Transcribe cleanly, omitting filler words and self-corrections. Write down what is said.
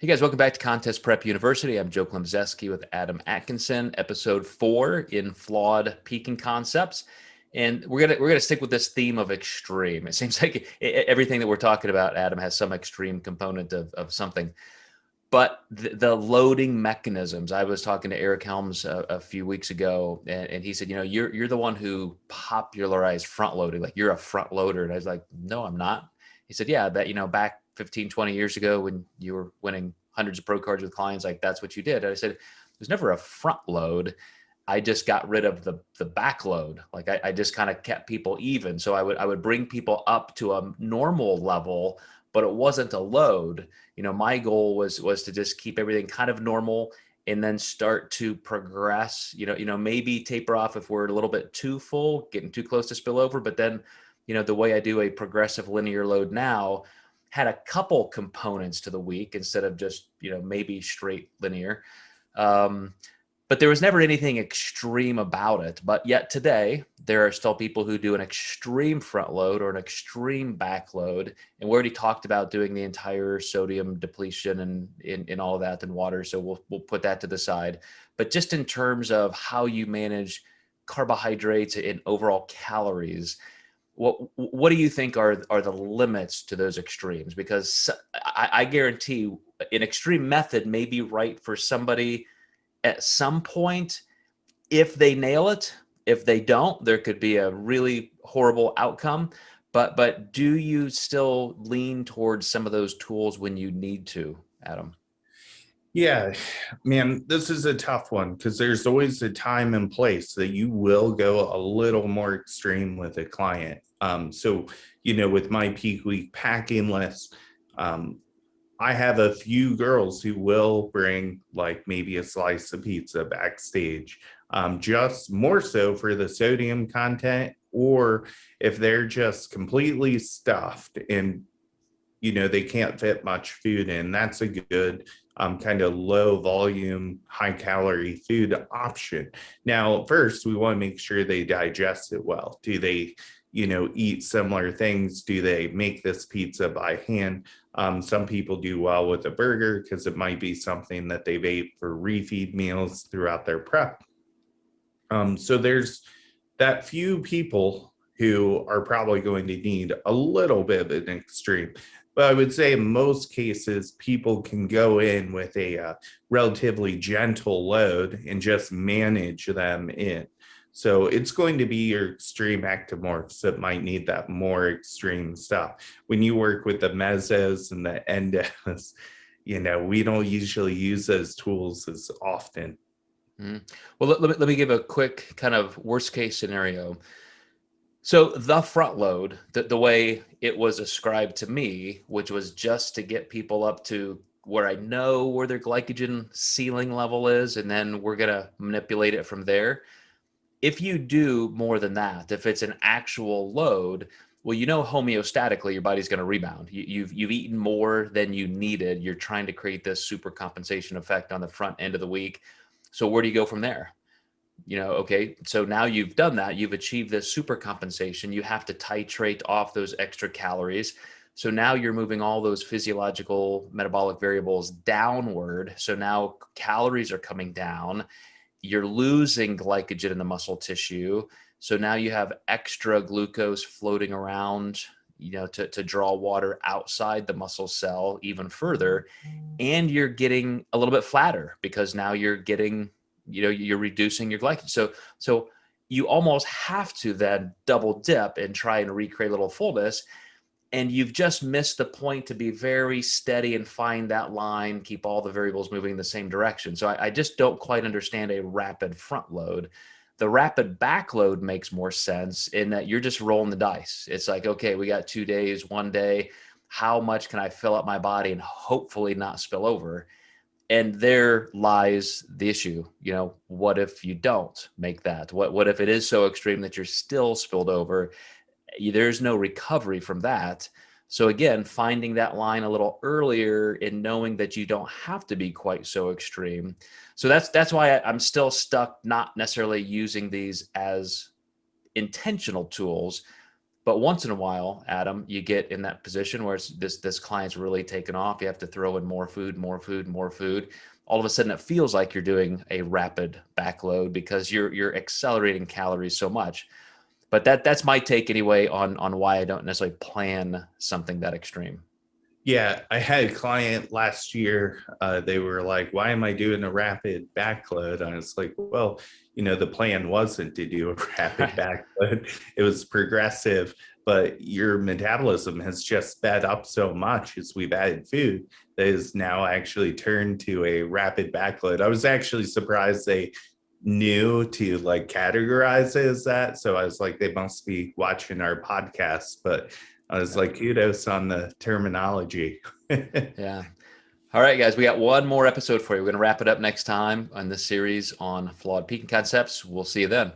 Hey guys, welcome back to Contest Prep University. I'm Joe Klemczewski with Adam Atkinson, episode 4 in Flawed Peaking Concepts. And we're gonna stick with this theme of extreme. It seems like everything that we're talking about, Adam, has some extreme component of something. But the loading mechanisms, I was talking to Eric Helms a few weeks ago, and he said, you're the one who popularized front loading, like you're a front loader. And I was like, no, I'm not. He said, yeah, that, back 15, 20 years ago when you were winning hundreds of pro cards with clients, like that's what you did. And I said, there's never a front load. I just got rid of the back load. Like I just kind of kept people even. So I would bring people up to a normal level, but it wasn't a load. My goal was to just keep everything kind of normal and then start to progress, maybe taper off if we're a little bit too full, getting too close to spill over. But then, the way I do a progressive linear load now had a couple components to the week instead of just, maybe straight linear. But there was never anything extreme about it. But yet today, there are still people who do an extreme front load or an extreme back load. And we already talked about doing the entire sodium depletion and in all of that in water. So we'll put that to the side. But just in terms of how you manage carbohydrates and overall calories, what do you think are the limits to those extremes? Because I guarantee an extreme method may be right for somebody at some point if they nail it. If they don't, there could be a really horrible outcome. But do you still lean towards some of those tools when you need to, Adam? Yeah, man, this is a tough one because there's always a time and place that you will go a little more extreme with a client. With my peak week packing list, I have a few girls who will bring like maybe a slice of pizza backstage, just more so for the sodium content, or if they're just completely stuffed and they can't fit much food in. That's a good kind of low volume, high calorie food option. Now, first, we want to make sure they digest it well. Do they, eat similar things? Do they make this pizza by hand? Some people do well with a burger because it might be something that they've ate for refeed meals throughout their prep. So there's that few people who are probably going to need a little bit of an extreme. But I would say in most cases, people can go in with a relatively gentle load and just manage them in. So it's going to be your extreme ectomorphs that might need that more extreme stuff. When you work with the mesos and the endos, we don't usually use those tools as often. Well, let me give a quick kind of worst case scenario. So the front load, the way it was ascribed to me, which was just to get people up to where I know where their glycogen ceiling level is, and then we're going to manipulate it from there. If you do more than that, if it's an actual load, well, homeostatically your body's going to rebound. You've eaten more than you needed. You're trying to create this super compensation effect on the front end of the week. So where do you go from there? Okay, so now you've done that, you've achieved this super compensation, you have to titrate off those extra calories. So now you're moving all those physiological metabolic variables downward. So now calories are coming down, you're losing glycogen in the muscle tissue. So now you have extra glucose floating around, to draw water outside the muscle cell even further. And you're getting a little bit flatter because now you're getting you're reducing your glycogen. So you almost have to then double dip and try and recreate a little fullness. And you've just missed the point to be very steady and find that line, keep all the variables moving in the same direction. So I just don't quite understand a rapid front load. The rapid back load makes more sense in that you're just rolling the dice. It's like, okay, we got 2 days, 1 day. How much can I fill up my body and hopefully not spill over? And there lies the issue. What if you don't make that? What if it is so extreme that you're still spilled over? There's no recovery from that. So again, finding that line a little earlier and knowing that you don't have to be quite so extreme. So that's why I'm still stuck not necessarily using these as intentional tools, But once in a while, Adam, you get in that position where it's this client's really taken off. You have to throw in more food, more food, more food. All of a sudden, it feels like you're doing a rapid backload because you're accelerating calories so much. But that's my take anyway on why I don't necessarily plan something that extreme. Yeah, I had a client last year. They were like, "Why am I doing a rapid backload?" And I was like, "Well, the plan wasn't to do a rapid Right. backload. It was progressive, but your metabolism has just sped up so much as we've added food that is now actually turned to a rapid backload." I was actually surprised they knew to like categorize it as that. So I was like, they must be watching our podcast, but I was Yeah. like, kudos on the terminology. Yeah. All right, guys, we got one more episode for you. We're going to wrap it up next time on this series on flawed peaking concepts. We'll see you then.